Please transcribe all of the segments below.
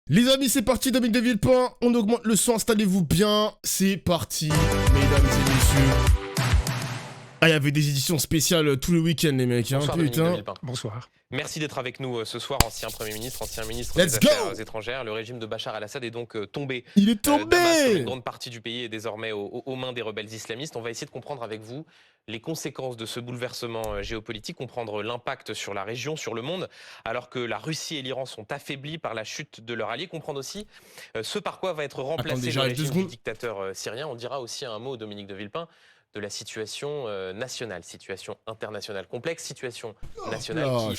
Les amis, c'est parti, Dominique de Villepin, on augmente le son, installez-vous bien, c'est parti, mesdames et messieurs. Ah, il y avait des éditions spéciales tout le week-end, les mecs, hein, Bonsoir, putain. Bonsoir. Merci d'être avec nous ce soir, ancien Premier ministre, ancien ministre Let's des go. Affaires étrangères. Le régime de Bachar el-Assad est donc tombé. Il est tombé Damas, comme une grande partie du pays, est désormais aux mains des rebelles islamistes. On va essayer de comprendre avec vous les conséquences de ce bouleversement géopolitique, comprendre l'impact sur la région, sur le monde, alors que la Russie et l'Iran sont affaiblis par la chute de leur allié. Comprendre aussi ce par quoi va être remplacé le régime du dictateur syrien. On dira aussi un mot, Dominique de Villepin, de la situation nationale, situation internationale complexe, situation nationale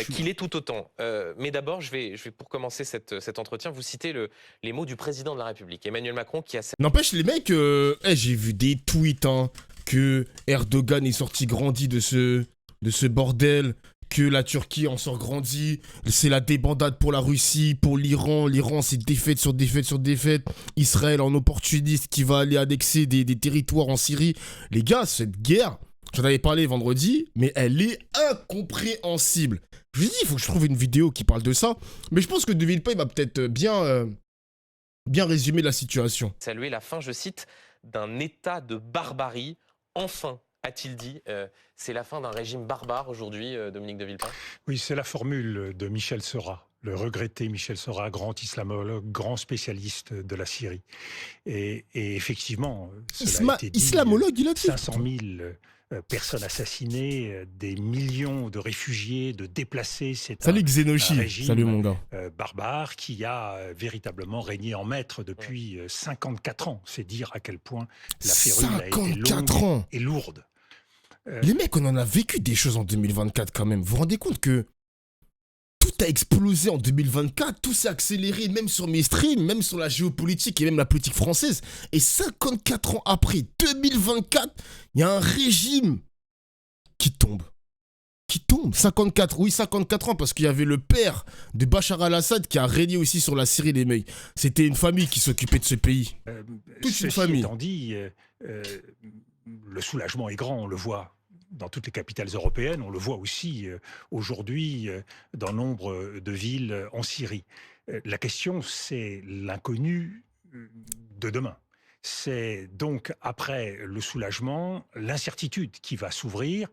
qui l'est tout autant. Mais d'abord, je vais pour commencer cet entretien, vous citer les mots du président de la République, Emmanuel Macron, qui a... N'empêche, les mecs, j'ai vu des tweets, hein, que Erdogan est sorti grandi de ce bordel, que la Turquie en sort grandi, c'est la débandade pour la Russie, pour l'Iran, c'est défaite sur défaite sur défaite, Israël en opportuniste qui va aller annexer des territoires en Syrie. Les gars, cette guerre, j'en avais parlé vendredi, mais elle est incompréhensible. Je vous dis, il faut que je trouve une vidéo qui parle de ça, mais je pense que De Villepin va peut-être bien résumer la situation. Saluer la fin, je cite, d'un état de barbarie, enfin, a-t-il dit. C'est la fin d'un régime barbare aujourd'hui, Dominique de Villepin? Oui, c'est la formule de Michel Seurat, le regretté Michel Seurat, grand islamologue, grand spécialiste de la Syrie. Et effectivement, cela a été dit, islamologue, il a dit 500 000 personnes assassinées, des millions de réfugiés, de déplacés. C'est Salut un Xenoshi, régime salut mon gars. Barbare qui a véritablement régné en maître depuis 54 ans. C'est dire à quel point la férule a été longue et lourde. Les mecs, on en a vécu des choses en 2024 quand même. Vous vous rendez compte que tout a explosé en 2024, tout s'est accéléré, même sur mes streams, même sur la géopolitique et même la politique française. Et 54 ans après, 2024, il y a un régime qui tombe. 54, oui, 54 ans, parce qu'il y avait le père de Bachar el-Assad qui a régné aussi sur la Syrie, les mecs. C'était une famille qui s'occupait de ce pays. Toute une famille. Étant dit, le soulagement est grand, on le voit dans toutes les capitales européennes, on le voit aussi aujourd'hui dans nombre de villes en Syrie. La question, c'est l'inconnu de demain. C'est donc, après le soulagement, l'incertitude qui va s'ouvrir.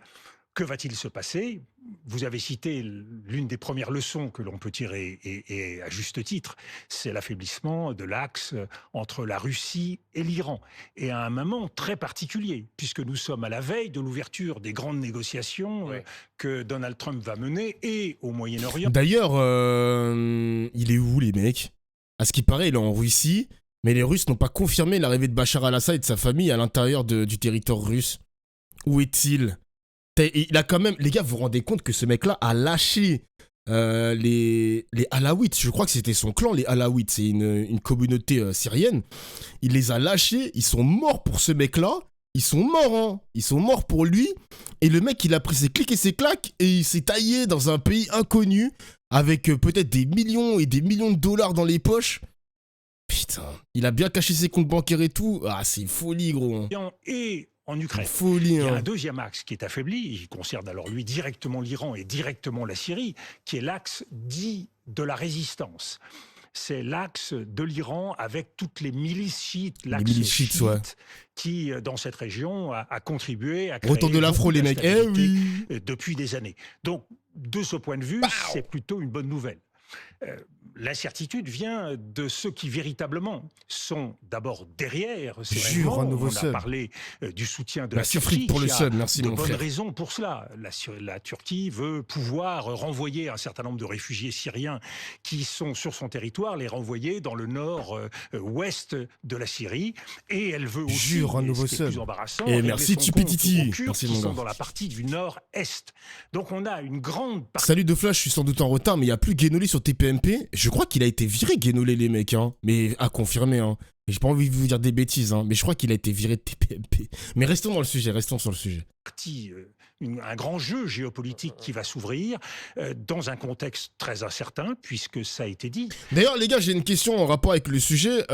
Que va-t-il se passer? Vous avez cité l'une des premières leçons que l'on peut tirer, et à juste titre, c'est l'affaiblissement de l'axe entre la Russie et l'Iran. Et à un moment très particulier, puisque nous sommes à la veille de l'ouverture des grandes négociations que Donald Trump va mener, et au Moyen-Orient. D'ailleurs, il est où les mecs? À ce qui paraît, il est en Russie, mais les Russes n'ont pas confirmé l'arrivée de Bachar el-Assad et de sa famille à l'intérieur du territoire russe. Où est-il? Il a quand même... Les gars, vous vous rendez compte que ce mec-là a lâché les Alaouites. Je crois que c'était son clan, les Alaouites. C'est une communauté syrienne. Il les a lâchés. Ils sont morts pour ce mec-là. Ils sont morts, hein. Ils sont morts pour lui. Et le mec, il a pris ses clics et ses claques et il s'est taillé dans un pays inconnu avec peut-être des millions et des millions de dollars dans les poches. Putain, il a bien caché ses comptes bancaires et tout. Ah, c'est une folie, gros. Et en Ukraine. Folie, il y a un deuxième axe qui est affaibli, il concerne alors lui directement l'Iran et directement la Syrie, qui est l'axe dit de la résistance. C'est l'axe de l'Iran avec toutes les milices chiites, l'axe chiite qui, dans cette région, a contribué à créer retour de l'afro, les mecs, depuis des années. Donc, de ce point de vue, c'est plutôt une bonne nouvelle. L'incertitude vient de ceux qui véritablement sont d'abord derrière ces Jure, un nouveau on a parlé du soutien de merci la Turquie. Pour le seul. Merci de mon bonnes frère. raisons pour cela. La Turquie veut pouvoir renvoyer un certain nombre de réfugiés syriens qui sont sur son territoire, les renvoyer dans le nord-ouest de la Syrie. Et elle veut aussi, jure, un nouveau ce qui est plus embarrassant, et merci Tipititi. Merci mon gars. Qui sont dans la partie du nord-est. Donc on a une grande partie... Salut de Flash, je suis sans doute en retard, mais il n'y a plus Guénolé sur TPMP. Je crois qu'il a été viré, Guénolé, les mecs, hein. Mais à confirmer, hein. J'ai pas envie de vous dire des bêtises, hein. Mais je crois qu'il a été viré de TPMP. Mais restons dans le sujet, restons sur le sujet. Un grand jeu géopolitique qui va s'ouvrir dans un contexte très incertain, puisque ça a été dit. D'ailleurs, les gars, j'ai une question en rapport avec le sujet.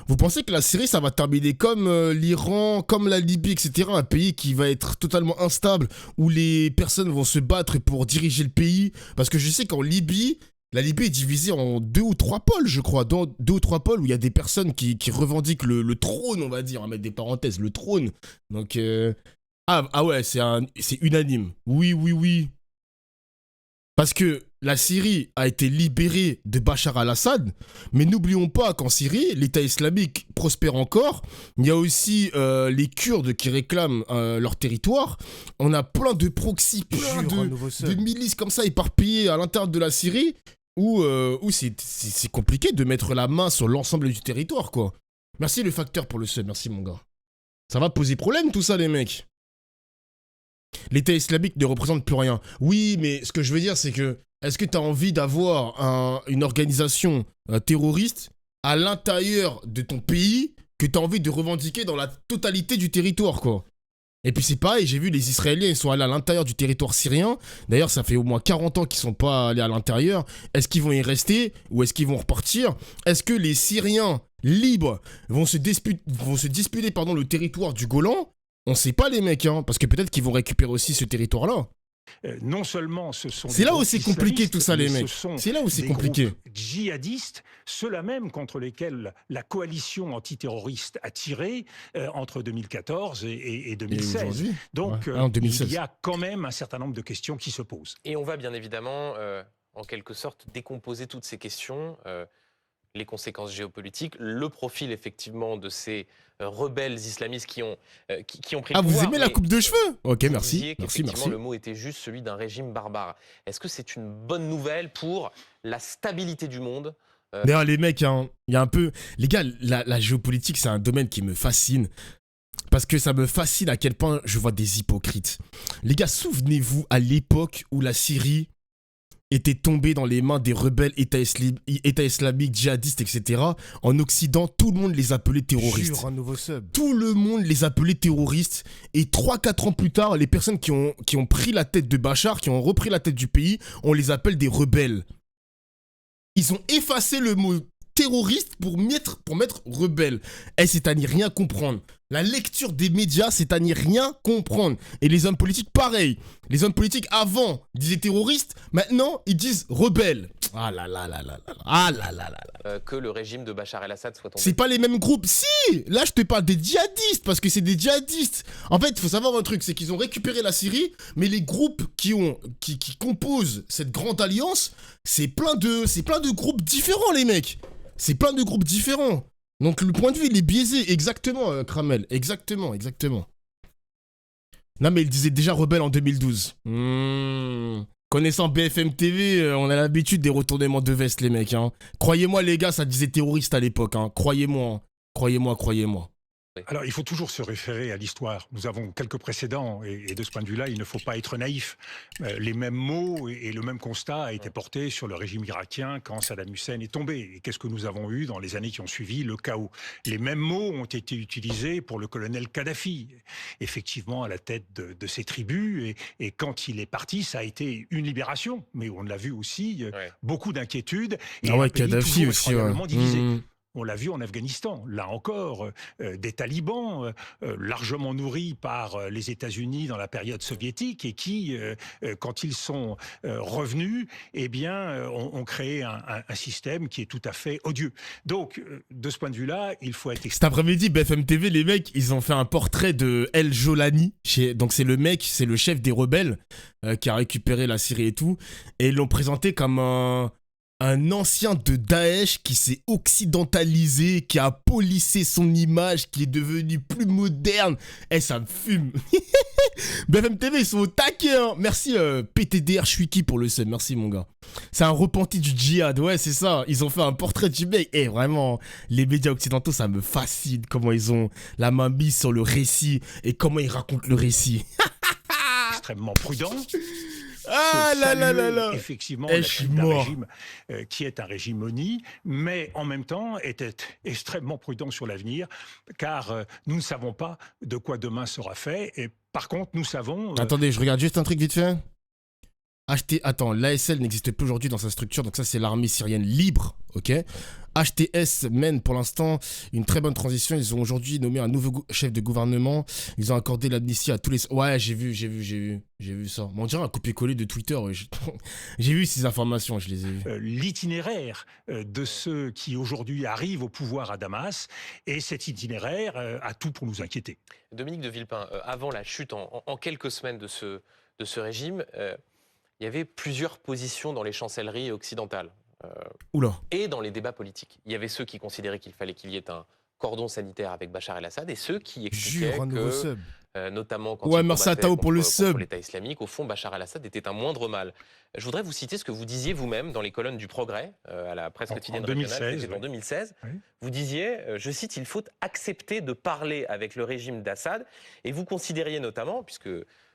Vous pensez que la Syrie, ça va terminer comme l'Iran, comme la Libye, etc. Un pays qui va être totalement instable, où les personnes vont se battre pour diriger le pays? Parce que je sais qu'en Libye, la Libye est divisée en 2 ou 3 pôles, je crois. Dans 2 ou 3 pôles où il y a des personnes qui revendiquent le trône, on va dire. On va mettre des parenthèses, le trône. Donc, ah ouais, c'est unanime. Oui, oui, oui. Parce que la Syrie a été libérée de Bachar al-Assad, mais n'oublions pas qu'en Syrie, l'État islamique prospère encore. Il y a aussi les Kurdes qui réclament leur territoire. On a plein de proxys, plein de milices comme ça éparpillées à l'intérieur de la Syrie, où c'est compliqué de mettre la main sur l'ensemble du territoire, quoi. Merci le facteur pour le sub, merci mon gars. Ça va poser problème tout ça, les mecs. L'État islamique ne représente plus rien. Oui, mais ce que je veux dire, c'est que est-ce que tu as envie d'avoir une organisation terroriste à l'intérieur de ton pays que tu as envie de revendiquer dans la totalité du territoire, quoi? Et puis c'est pareil, j'ai vu les Israéliens, ils sont allés à l'intérieur du territoire syrien. D'ailleurs, ça fait au moins 40 ans qu'ils sont pas allés à l'intérieur. Est-ce qu'ils vont y rester ou est-ce qu'ils vont repartir? Est-ce que les Syriens libres vont se disputer le territoire du Golan? On sait pas les mecs, hein, parce que peut-être qu'ils vont récupérer aussi ce territoire-là. Non seulement ce sont c'est là où c'est compliqué tout ça les mecs. C'est là où c'est compliqué. Djihadistes, ceux-là même contre lesquels la coalition antiterroriste a tiré entre 2014 et 2016. Donc ouais. 2016. Il y a quand même un certain nombre de questions qui se posent. Et on va bien évidemment, en quelque sorte, décomposer toutes ces questions. Les conséquences géopolitiques, le profil effectivement de ces rebelles islamistes qui ont pris le pouvoir. Ah, vous aimez la coupe de cheveux? Ok, merci. Merci. Le mot était juste celui d'un régime barbare. Est-ce que c'est une bonne nouvelle pour la stabilité du monde? D'ailleurs, les mecs, hein, il y a un peu... Les gars, la géopolitique, c'est un domaine qui me fascine. Parce que ça me fascine à quel point je vois des hypocrites. Les gars, souvenez-vous à l'époque où la Syrie était tombé dans les mains des rebelles État islamique, djihadistes, etc. En Occident, tout le monde les appelait terroristes. Jure, un nouveau sub. Tout le monde les appelait terroristes. Et 3-4 ans plus tard, les personnes qui ont pris la tête de Bachar, qui ont repris la tête du pays, on les appelle des rebelles. Ils ont effacé le mot terroriste pour mettre rebelle. Et c'est à n'y rien comprendre. La lecture des médias, c'est à n'y rien comprendre. Et les hommes politiques, pareil. Les hommes politiques, avant, disaient terroristes. Maintenant, ils disent rebelles. Ah là là là là là. Ah là là là. Que le régime de Bachar el-Assad soit tombé. C'est pas les mêmes groupes. Si! Là, je te parle des djihadistes, parce que c'est des djihadistes. En fait, il faut savoir un truc, c'est qu'ils ont récupéré la Syrie, mais les groupes qui composent cette grande alliance, c'est plein de groupes différents, les mecs. C'est plein de groupes différents. Donc le point de vue, il est biaisé. Exactement, Kramel. Exactement. Non, mais il disait déjà rebelle en 2012. Connaissant BFM TV, on a l'habitude des retournements de veste, les mecs. Hein. Croyez-moi, les gars, ça disait terroriste à l'époque. Hein. Croyez-moi. Alors, il faut toujours se référer à l'histoire. Nous avons quelques précédents et de ce point de vue-là, il ne faut pas être naïf. Les mêmes mots et le même constat a été porté sur le régime irakien quand Saddam Hussein est tombé. Et qu'est-ce que nous avons eu dans les années qui ont suivi? Le chaos. Les mêmes mots ont été utilisés pour le colonel Kadhafi, effectivement à la tête de ces tribus. Et quand il est parti, ça a été une libération. Mais on l'a vu aussi, beaucoup d'inquiétudes. Et ah ouais, Kadhafi aussi, divisé. On l'a vu en Afghanistan, là encore, des talibans largement nourris par les États-Unis dans la période soviétique et qui, quand ils sont revenus, eh bien, ont créé un système qui est tout à fait odieux. Donc, de ce point de vue-là, il faut être... Cet après-midi, BFM TV, les mecs, ils ont fait un portrait de El Jolani. Donc, c'est le mec, c'est le chef des rebelles qui a récupéré la Syrie et tout. Et ils l'ont présenté comme un ancien de Daesh qui s'est occidentalisé, qui a polissé son image, qui est devenu plus moderne. Eh, ça me fume. BFM TV, ils sont au taquet, hein. Merci PTDR Chouiki pour le sub. Merci, mon gars. C'est un repenti du djihad. Ouais, c'est ça. Ils ont fait un portrait du mec. Eh, vraiment, les médias occidentaux, ça me fascine. Comment ils ont la main mise sur le récit et comment ils racontent le récit. Extrêmement prudent. Ah là là là là. Effectivement, un régime qui est un régime ONI, mais en même temps était extrêmement prudent sur l'avenir, car nous ne savons pas de quoi demain sera fait. Et par contre, nous savons... Attendez, je regarde juste un truc vite fait. Attends, l'ASL n'existe plus aujourd'hui dans sa structure, donc ça c'est l'armée syrienne libre, ok. HTS mène pour l'instant une très bonne transition. Ils ont aujourd'hui nommé un nouveau chef de gouvernement. Ils ont accordé l'amnistie à tous les... Ouais, j'ai vu ça. Mais on dirait un copier-coller de Twitter. Ouais. J'ai vu ces informations, je les ai vues. L'itinéraire de ceux qui aujourd'hui arrivent au pouvoir à Damas, et cet itinéraire a tout pour nous inquiéter. Dominique de Villepin, avant la chute en quelques semaines de ce régime, il y avait plusieurs positions dans les chancelleries occidentales. Oula. Et dans les débats politiques. Il y avait ceux qui considéraient qu'il fallait qu'il y ait un cordon sanitaire avec Bachar el-Assad et ceux qui expliquaient que, notamment quand il combattait contre l'État islamique, au fond, Bachar el-Assad était un moindre mal. Je voudrais vous citer ce que vous disiez vous-même dans les colonnes du Progrès, à la presse quotidienne régionale, c'était en 2016. Oui. Vous disiez, je cite, « Il faut accepter de parler avec le régime d'Assad » et vous considériez notamment, puisque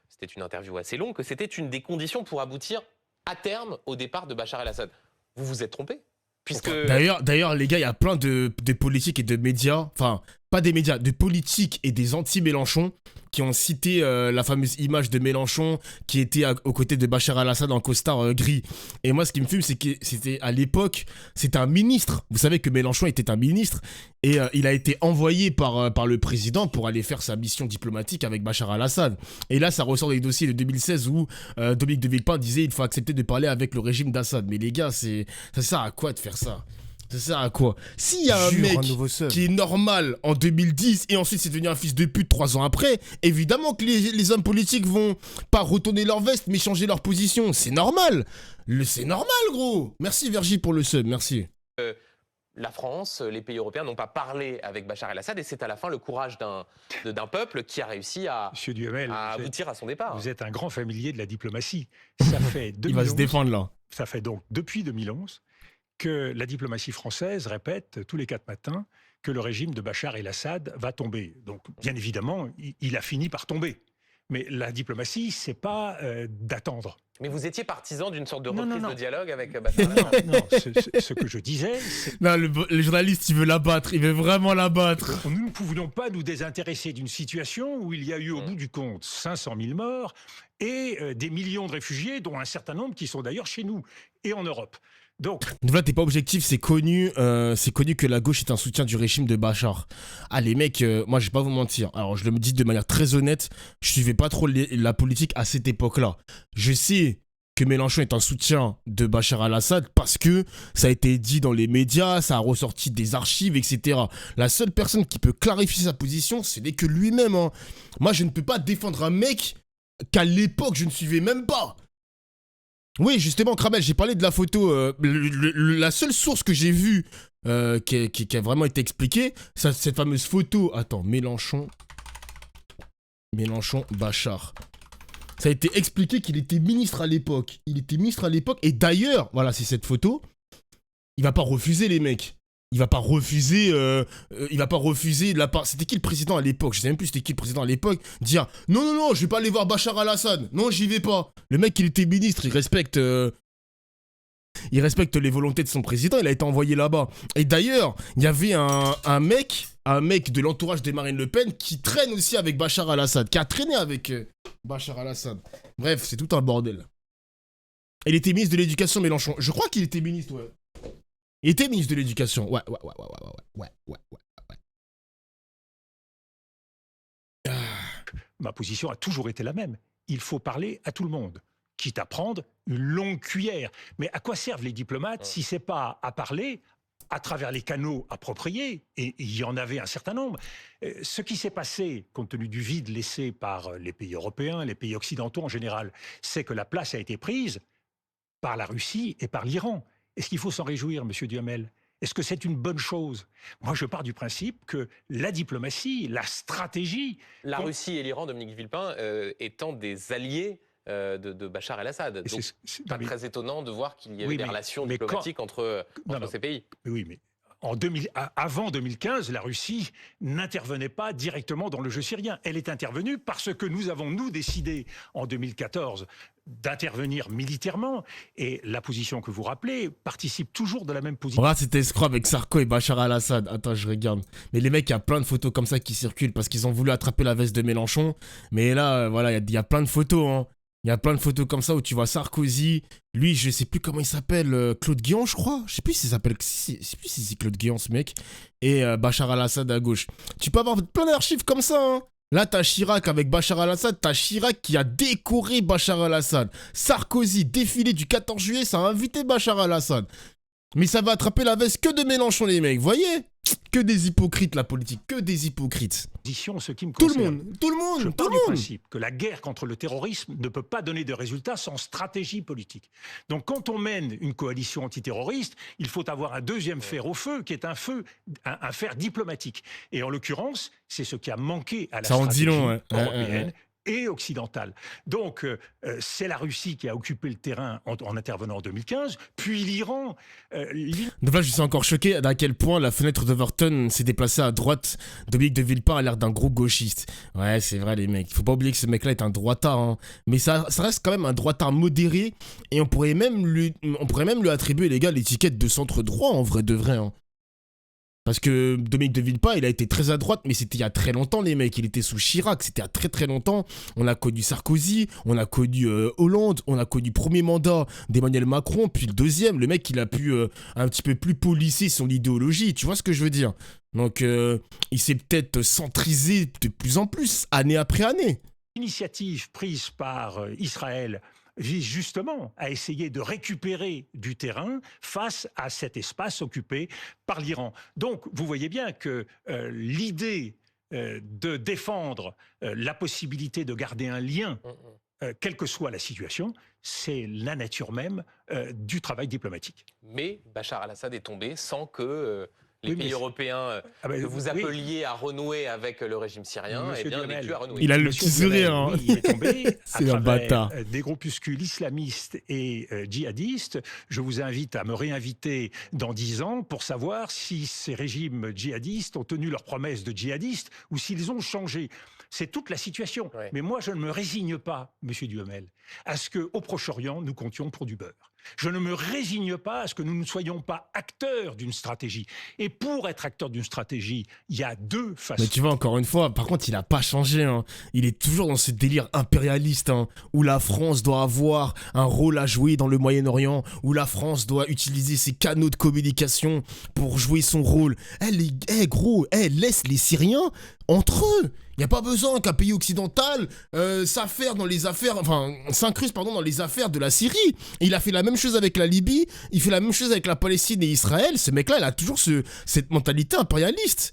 c'était une interview assez longue, que c'était une des conditions pour aboutir à terme au départ de Bachar el-Assad. Vous vous êtes trompé puisque... D'ailleurs, les gars, il y a plein de politiques et de médias, enfin, pas des médias, de politiques et des anti-Mélenchon qui ont cité la fameuse image de Mélenchon qui était aux côtés de Bachar el-Assad en costard gris. Et moi, ce qui me fume, c'est que c'était à l'époque, c'était un ministre. Vous savez que Mélenchon était un ministre et il a été envoyé par le président pour aller faire sa mission diplomatique avec Bachar el-Assad. Et là, ça ressort des dossiers de 2016 où Dominique de Villepin disait il faut accepter de parler avec le régime d'Assad. Mais les gars, ça sert à quoi de faire ça ? Ça sert à quoi? S'il y a un mec qui est normal en 2010 et ensuite c'est devenu un fils de pute 3 ans après, évidemment que les hommes politiques vont pas retourner leur veste mais changer leur position. C'est normal. C'est normal, gros. Merci Vergy pour le sub, merci. La France, les pays européens n'ont pas parlé avec Bachar el-Assad et c'est à la fin le courage d'un peuple qui a réussi à aboutir à son départ. Vous êtes un grand familier de la diplomatie. Ça fait 2011, il va se défendre là. Ça fait donc depuis 2011 que la diplomatie française répète tous les 4 matins que le régime de Bachar el-Assad va tomber. Donc, bien évidemment, il a fini par tomber. Mais la diplomatie, c'est pas d'attendre. Mais vous étiez partisan d'une sorte de reprise de dialogue avec Bachar el-Assad. Non, ce que je disais... Non, le journaliste, il veut l'abattre, il veut vraiment l'abattre. Nous ne pouvions pas nous désintéresser d'une situation où il y a eu au bout du compte 500 000 morts et des millions de réfugiés, dont un certain nombre qui sont d'ailleurs chez nous et en Europe. Donc là, t'es pas objectif, c'est connu que la gauche est un soutien du régime de Bachar. Ah les mecs, moi je vais pas vous mentir, alors je le dis de manière très honnête, je suivais pas trop la politique à cette époque-là. Je sais que Mélenchon est un soutien de Bachar el-Assad parce que ça a été dit dans les médias, ça a ressorti des archives, etc. La seule personne qui peut clarifier sa position, ce n'est que lui-même. Hein. Moi je ne peux pas défendre un mec qu'à l'époque je ne suivais même pas. Oui, justement, Kramel, j'ai parlé de la photo. La seule source que j'ai vue qui a vraiment été expliquée, c'est cette fameuse photo. Attends, Mélenchon, Bachar. Ça a été expliqué qu'il était ministre à l'époque. Il était ministre à l'époque. Et d'ailleurs, voilà, c'est cette photo. Il va pas refuser, les mecs. Il va pas refuser de la part... C'était qui le président à l'époque? Je sais même plus c'était qui le président à l'époque. Dire non, je vais pas aller voir Bachar el-Assad. Non, j'y vais pas. Le mec, il était ministre, il respecte les volontés de son président. Il a été envoyé là-bas. Et d'ailleurs, il y avait un mec de l'entourage de Marine Le Pen qui traîne aussi avec Bachar el-Assad, qui a traîné avec Bachar el-Assad. Bref, c'est tout un bordel. Il était ministre de l'Éducation, Mélenchon. Je crois qu'il était ministre, ouais. Il était ministre de l'Éducation. Ouais. Ma position a toujours été la même. Il faut parler à tout le monde, quitte à prendre une longue cuillère. Mais à quoi servent les diplomates si c'est pas à parler à travers les canaux appropriés? Et il y en avait un certain nombre. Ce qui s'est passé, compte tenu du vide laissé par les pays européens, les pays occidentaux en général, c'est que la place a été prise par la Russie et par l'Iran. Est-ce qu'il faut s'en réjouir, monsieur Duhamel? Est-ce que c'est une bonne chose? Moi, je pars du principe que la diplomatie, la stratégie... La Russie et l'Iran, Dominique Villepin, étant des alliés de Bachar el-Assad. Donc, c'est pas très étonnant de voir qu'il y ait des relations diplomatiques entre ces pays. Oui, mais... Avant 2015, la Russie n'intervenait pas directement dans le jeu syrien. Elle est intervenue parce que nous avons, décidé en 2014 d'intervenir militairement. Et la position que vous rappelez participe toujours de la même position. Voilà, c'était escroc avec Sarko et Bachar el-Assad. Attends, je regarde. Mais les mecs, il y a plein de photos comme ça qui circulent parce qu'ils ont voulu attraper la veste de Mélenchon. Mais là, voilà, il y a plein de photos. Hein. Il y a plein de photos comme ça où tu vois Sarkozy, lui, je sais plus comment il s'appelle, Claude Guéant, je crois. Je sais plus s'il s'appelle, je sais plus si c'est Claude Guéant, ce mec. Et Bachar al-Assad à gauche. Tu peux avoir plein d'archives comme ça, hein. Là, t'as Chirac avec Bachar al-Assad, t'as Chirac qui a décoré Bachar al-Assad. Sarkozy, défilé du 14 juillet, ça a invité Bachar al-Assad. Mais ça va attraper la veste que de Mélenchon, les mecs, voyez? Que des hypocrites, la politique, que des hypocrites. Ce qui me Tout le concerne. monde, tout le Je monde, tout pars le du monde. principe que la guerre contre le terrorisme ne peut pas donner de résultats sans stratégie politique. Donc quand on mène une coalition antiterroriste, il faut avoir un deuxième fer au feu, qui est un fer diplomatique. Et en l'occurrence, c'est ce qui a manqué à la Ça en dit stratégie long, ouais. européenne. Et occidentale. Donc, c'est la Russie qui a occupé le terrain en intervenant en 2015, puis l'Iran. Donc là, je suis encore choqué à quel point la fenêtre d'Overton s'est déplacée à droite. Dominique de Villepin a l'air d'un gros gauchiste. Ouais, c'est vrai, les mecs. Faut pas oublier que ce mec-là est un droitard, hein. Mais ça reste quand même un droitard modéré. Et on pourrait même lui attribuer, les gars, l'étiquette de centre droit, en vrai de vrai, hein. Parce que Dominique de Villepin, il a été très à droite, mais c'était il y a très longtemps, les mecs. Il était sous Chirac, c'était il y a très très longtemps. On a connu Sarkozy, on a connu Hollande, on a connu le premier mandat d'Emmanuel Macron, puis le deuxième. Le mec, il a pu un petit peu plus polisser son idéologie, tu vois ce que je veux dire? Donc, il s'est peut-être centrisé de plus en plus, année après année. L'initiative prise par Israël vise justement à essayer de récupérer du terrain face à cet espace occupé par l'Iran. Donc, vous voyez bien que l'idée de défendre la possibilité de garder un lien, quelle que soit la situation, c'est la nature même du travail diplomatique. Mais Bachar al-Assad est tombé sans que les Oui, pays européens que vous oui. appeliez à renouer avec le régime syrien, Monsieur eh bien, Duhamel, n'aient plus à renouer. Il a le Monsieur petit sourire, Duhamel, hein. oui, il est tombé C'est à un travers bâtard. des groupuscules islamistes et djihadistes. Je vous invite à me réinviter dans 10 ans pour savoir si ces régimes djihadistes ont tenu leurs promesses de djihadistes ou s'ils ont changé. C'est toute la situation. Ouais. Mais moi, je ne me résigne pas, Monsieur Duhamel, à ce qu'au Proche-Orient, nous comptions pour du beurre. Je ne me résigne pas à ce que nous ne soyons pas acteurs d'une stratégie. Et pour être acteur d'une stratégie, il y a deux façons. Mais tu vois, encore une fois, par contre, il a pas changé, hein. Il est toujours dans ce délire impérialiste, hein, où la France doit avoir un rôle à jouer dans le Moyen-Orient, où la France doit utiliser ses canaux de communication pour jouer son rôle. Gros, laisse les Syriens entre eux. Il n'y a pas besoin qu'un pays occidental s'incruste dans les affaires de la Syrie. Et il a fait la même chose avec la Libye, il fait la même chose avec la Palestine et Israël. Ce mec-là, il a toujours cette mentalité impérialiste.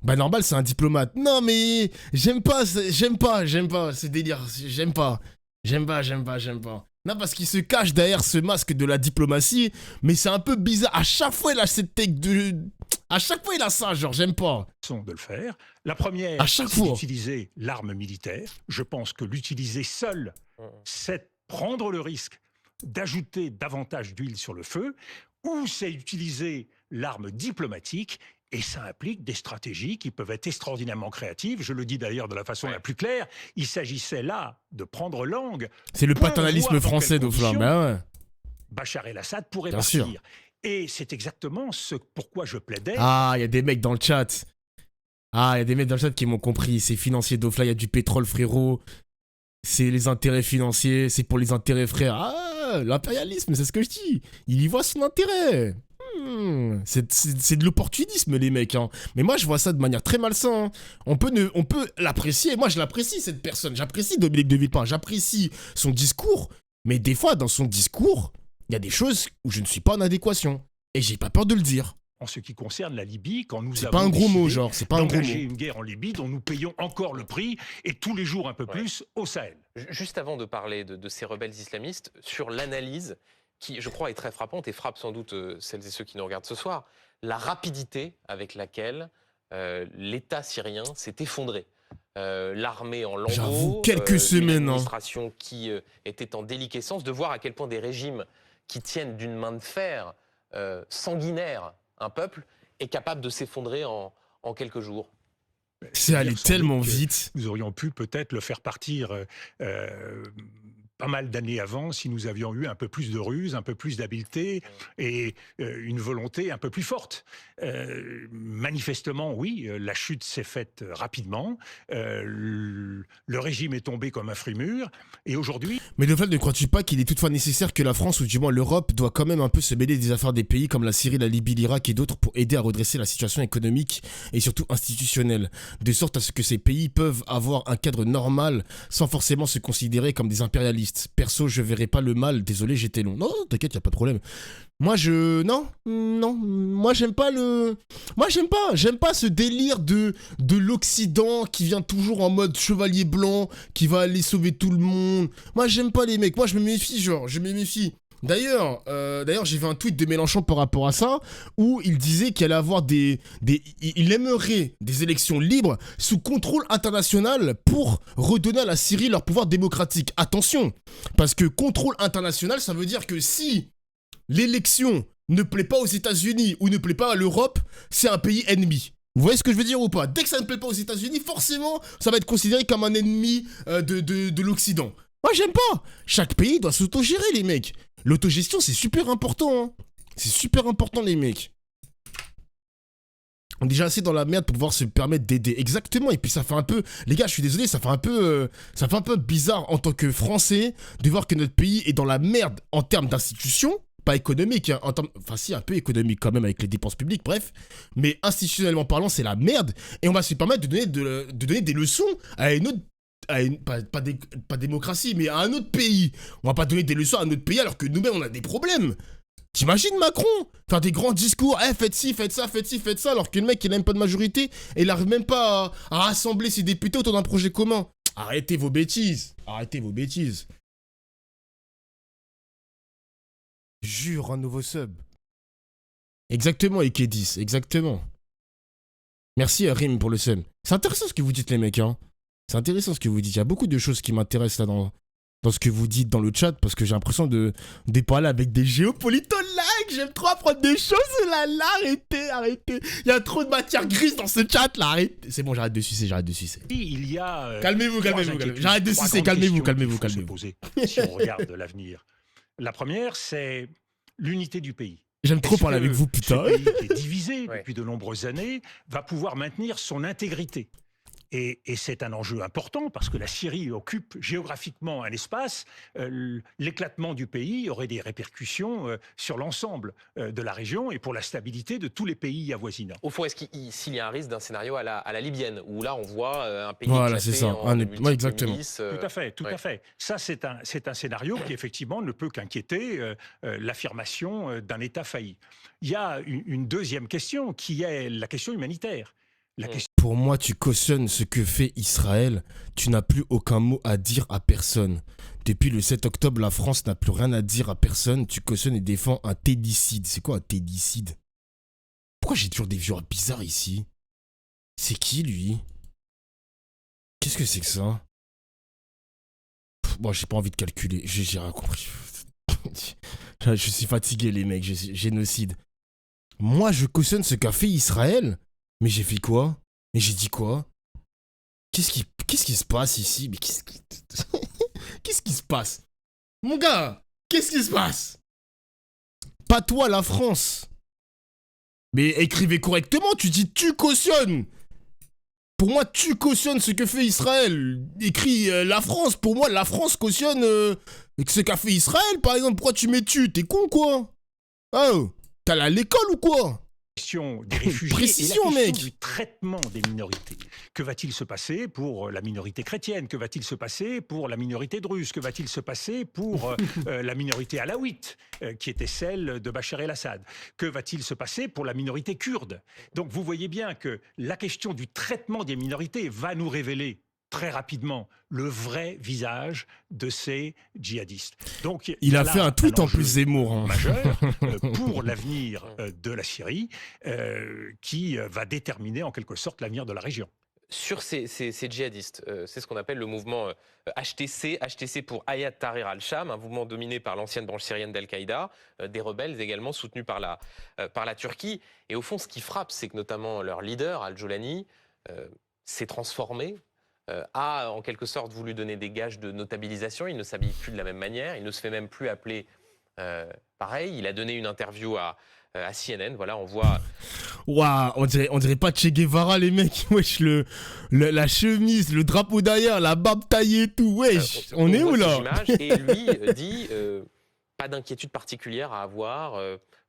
Bah normal, c'est un diplomate. Non mais j'aime pas ce délire. J'aime pas. Non, parce qu'il se cache derrière ce masque de la diplomatie, mais c'est un peu bizarre. À chaque fois, il a cette tech de... À chaque fois, il a ça, genre, j'aime pas. De le faire. La première, À chaque c'est fois. d'utiliser l'arme militaire. Je pense que l'utiliser seul, c'est prendre le risque d'ajouter davantage d'huile sur le feu, ou c'est utiliser l'arme diplomatique. Et ça implique des stratégies qui peuvent être extraordinairement créatives. Je le dis d'ailleurs de la façon la plus claire. Il s'agissait là de prendre langue. C'est le pour paternalisme voir dans français quelles d'Oflin. conditions Bah ouais. Bachar el-Assad pourrait Bien partir. sûr. Et c'est exactement ce pourquoi je plaidais. Ah, il y a des mecs dans le chat. Qui m'ont compris. C'est financier d'Oflin, il y a du pétrole, frérot. C'est les intérêts financiers, c'est pour les intérêts, frère. Ah, l'impérialisme, c'est ce que je dis. Il y voit son intérêt. C'est de l'opportunisme, les mecs, hein. Mais moi, je vois ça de manière très malsaine, hein. On peut l'apprécier. Moi, je l'apprécie, cette personne. J'apprécie Dominique de Villepin. J'apprécie son discours. Mais des fois, dans son discours, il y a des choses où je ne suis pas en adéquation. Et j'ai pas peur de le dire. En ce qui concerne la Libye, quand nous C'est avons pas un gros mot, décidé genre. C'est pas un gros mot. d'engager une guerre en Libye dont nous payons encore le prix, et tous les jours un peu plus, au Sahel. Juste avant de parler de ces rebelles islamistes, sur l'analyse qui, je crois, est très frappante et frappe sans doute celles et ceux qui nous regardent ce soir, la rapidité avec laquelle l'État syrien s'est effondré. L'armée en lambeaux, J'avoue, quelques semaines, une administration qui était en déliquescence, de voir à quel point des régimes qui tiennent d'une main de fer sanguinaire un peuple est capable de s'effondrer en quelques jours. C'est allé tellement vite. Nous aurions pu peut-être le faire partir pas mal d'années avant si nous avions eu un peu plus de ruse, un peu plus d'habileté et une volonté un peu plus forte. Manifestement, oui, la chute s'est faite rapidement. Le régime est tombé comme un fruit mûr. Et aujourd'hui... Mais de fait, ne crois-tu pas qu'il est toutefois nécessaire que la France, ou du moins l'Europe, doit quand même un peu se mêler des affaires des pays comme la Syrie, la Libye, l'Irak et d'autres pour aider à redresser la situation économique et surtout institutionnelle, de sorte à ce que ces pays peuvent avoir un cadre normal sans forcément se considérer comme des impérialistes. Perso, je verrai pas le mal, désolé, j'étais long. Non, t'inquiète, y a pas de problème. Moi, moi j'aime pas ce délire de l'Occident qui vient toujours en mode chevalier blanc, qui va aller sauver tout le monde. Moi, j'aime pas les mecs, moi je me méfie, je me méfie. D'ailleurs, j'ai vu un tweet de Mélenchon par rapport à ça, où il disait qu'il allait avoir il aimerait des élections libres sous contrôle international pour redonner à la Syrie leur pouvoir démocratique. Attention, parce que contrôle international, ça veut dire que si l'élection ne plaît pas aux États-Unis ou ne plaît pas à l'Europe, c'est un pays ennemi. Vous voyez ce que je veux dire ou pas? Dès que ça ne plaît pas aux États-Unis, forcément, ça va être considéré comme un ennemi de l'Occident. Moi, j'aime pas. Chaque pays doit s'autogérer, les mecs. L'autogestion, c'est super important. Hein. C'est super important, les mecs. On est déjà assez dans la merde pour pouvoir se permettre d'aider. Exactement. Et puis ça fait un peu... Les gars, je suis désolé, ça fait un peu bizarre en tant que Français de voir que notre pays est dans la merde en termes d'institutions. Pas économique, hein, enfin si, un peu économique quand même avec les dépenses publiques, bref. Mais institutionnellement parlant, c'est la merde. Et on va se permettre de donner des leçons à une autre... pas démocratie, mais à un autre pays. On va pas donner des leçons à un autre pays alors que nous-mêmes, on a des problèmes. T'imagines Macron faire des grands discours, faites ci, faites ça, faites ci, faites ça, alors que le mec, il a même pas de majorité et il arrive même pas à rassembler ses députés autour d'un projet commun. Arrêtez vos bêtises. Arrêtez vos bêtises. Jure un nouveau sub. Exactement, Ike10, exactement. Merci Rim pour le sub. C'est intéressant ce que vous dites les mecs, hein. C'est intéressant ce que vous dites. Il y a beaucoup de choses qui m'intéressent là dans ce que vous dites dans le chat parce que j'ai l'impression de parler avec des géopolitologues. J'aime trop apprendre des choses là, arrêtez. Il y a trop de matière grise dans ce chat là, arrêtez. C'est bon, j'arrête de sucer. Il y a... Calmez-vous. J'arrête de sucer, calmez-vous. Si on regarde l'avenir. La première, c'est l'unité du pays. J'aime trop parler avec vous, putain. Ce pays qui est divisé depuis de nombreuses années va pouvoir maintenir son intégrité. Et c'est un enjeu important parce que la Syrie occupe géographiquement un espace. L'éclatement du pays aurait des répercussions sur l'ensemble de la région et pour la stabilité de tous les pays avoisinants. Au fond, s'il y a un risque d'un scénario à la libyenne, où là on voit un pays voilà, c'est ça. exactement. Milices, tout à fait. Ça, c'est un scénario qui effectivement ne peut qu'inquiéter l'affirmation d'un État failli. Il y a une deuxième question qui est la question humanitaire. Pour moi, tu cautionnes ce que fait Israël. Tu n'as plus aucun mot à dire à personne. Depuis le 7 octobre, la France n'a plus rien à dire à personne. Tu cautionnes et défends un tédicide. C'est quoi un tédicide? Pourquoi j'ai toujours des vieux bizarres ici? C'est qui, lui? Qu'est-ce que c'est que ça? Bon, j'ai pas envie de calculer. J'ai rien compris. Je suis fatigué, les mecs. Génocide. Moi, je cautionne ce qu'a fait Israël? Mais j'ai fait quoi? Mais j'ai dit quoi? Qu'est-ce qui se passe ici? Mais qu'est-ce qui se passe? Mon gars, qu'est-ce qui se passe? Pas toi, la France. Mais écrivez correctement, tu dis tu cautionnes. Pour moi, tu cautionnes ce que fait Israël. Écris la France. Pour moi, la France cautionne ce qu'a fait Israël, par exemple. Pourquoi tu mets tu? T'es con, quoi? Oh, t'es allé à l'école ou quoi? Question des réfugiés Précision, et la question mec. du traitement des minorités. Que va-t-il se passer pour la minorité chrétienne? Que va-t-il se passer pour la minorité druze? Que va-t-il se passer pour la minorité alaouite, qui était celle de Bachar el-Assad? Que va-t-il se passer pour la minorité kurde? Donc vous voyez bien que la question du traitement des minorités va nous révéler très rapidement le vrai visage de ces djihadistes. Donc, il a fait un tweet en plus Zemmour. Hein. Majeur pour l'avenir de la Syrie qui va déterminer en quelque sorte l'avenir de la région. Sur ces djihadistes, c'est ce qu'on appelle le mouvement HTC pour Hayat Tahrir al-Sham, un mouvement dominé par l'ancienne branche syrienne d'Al-Qaïda, des rebelles également soutenus par la Turquie. Et au fond, ce qui frappe, c'est que notamment leur leader, Al-Jolani, s'est transformé a en quelque sorte voulu donner des gages de notabilisation. Il ne s'habille plus de la même manière, il ne se fait même plus appeler pareil. Il a donné une interview à CNN, voilà, on voit... Waouh, on dirait pas Che Guevara, les mecs. Wesh, la chemise, le drapeau derrière, la barbe taillée et tout. Wesh, on est où voit là? ces images, et lui dit pas d'inquiétude particulière à avoir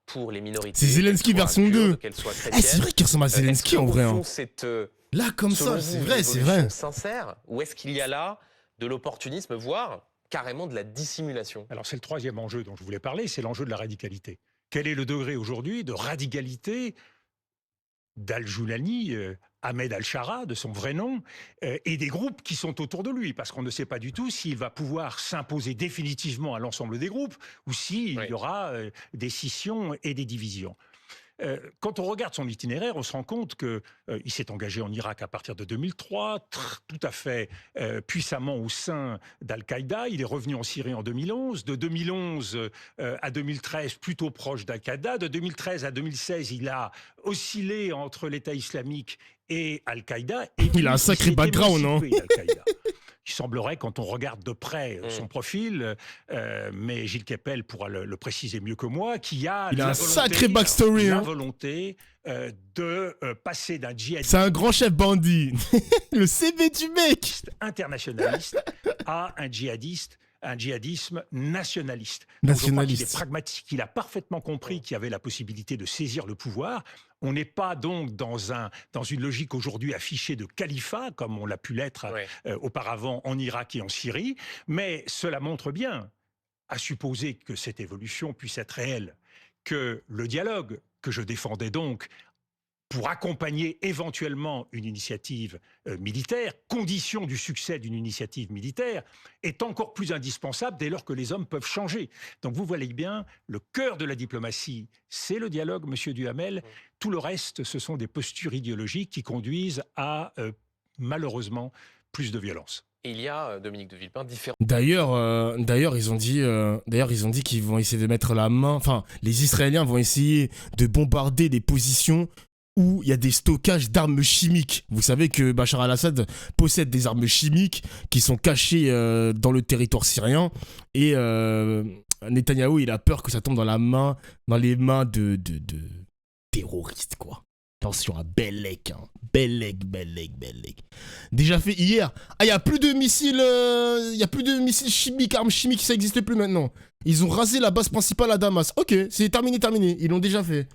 pour les minorités. C'est Zelensky qu'elles soient version 2. kurdes, qu'elles soient chrétiennes. C'est vrai qu'il ressemble à Zelensky en vrai. Hein. Cette, Là, comme selon ça, vous, c'est une vrai, c'est évolution vrai. sincère, ou est-ce qu'il y a là de l'opportunisme, voire carrément de la dissimulation? Alors c'est le troisième enjeu dont je voulais parler, c'est l'enjeu de la radicalité. Quel est le degré aujourd'hui de radicalité d'Al-Joulani, Ahmed Al-Shara, de son vrai nom, et des groupes qui sont autour de lui, parce qu'on ne sait pas du tout s'il va pouvoir s'imposer définitivement à l'ensemble des groupes, ou s'il y aura des scissions et des divisions. Quand on regarde son itinéraire, on se rend compte qu'il s'est engagé en Irak à partir de 2003, tout à fait puissamment au sein d'Al-Qaïda. Il est revenu en Syrie en 2011. De 2011 à 2013, plutôt proche d'Al-Qaïda. De 2013 à 2016, il a oscillé entre l'État islamique et Al-Qaïda. Il a un sacré background, non? Il semblerait, quand on regarde de près son profil, mais Gilles Kepel pourra le préciser mieux que moi, qu'il a un sacré backstory. La volonté de passer d'un djihadiste... C'est un grand chef bandit. Le CV du mec. Internationaliste à un djihadisme nationaliste. Donc, je crois qu'il est pragmatique, il a parfaitement compris qu'il y avait la possibilité de saisir le pouvoir. On n'est pas donc dans une logique aujourd'hui affichée de califat, comme on l'a pu l'être auparavant en Irak et en Syrie, mais cela montre bien, à supposer que cette évolution puisse être réelle, que le dialogue que je défendais donc pour accompagner éventuellement une initiative militaire, condition du succès d'une initiative militaire, est encore plus indispensable dès lors que les hommes peuvent changer. Donc vous voyez bien, le cœur de la diplomatie, c'est le dialogue, monsieur Duhamel. Tout le reste, ce sont des postures idéologiques qui conduisent à, malheureusement, plus de violence. Et il y a, Dominique de Villepin, différents... D'ailleurs, ils ont dit qu'ils vont essayer de mettre la main... Enfin, les Israéliens vont essayer de bombarder des positions où il y a des stockages d'armes chimiques. Vous savez que Bachar al-Assad possède des armes chimiques qui sont cachées dans le territoire syrien. Et Netanyahou, il a peur que ça tombe dans les mains de terroristes, quoi. Attention à Bellec, hein. Bellec. Déjà fait hier. Ah, il n'y a plus de missiles chimiques, armes chimiques, ça n'existe plus maintenant. Ils ont rasé la base principale à Damas. Ok, c'est terminé. Ils l'ont déjà fait.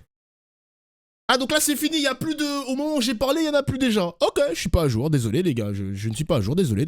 Ah, donc là c'est fini, il y a plus de... Au moment où j'ai parlé, il y en a plus déjà. Ok, je suis pas à jour, désolé les gars, je ne suis pas à jour, désolé.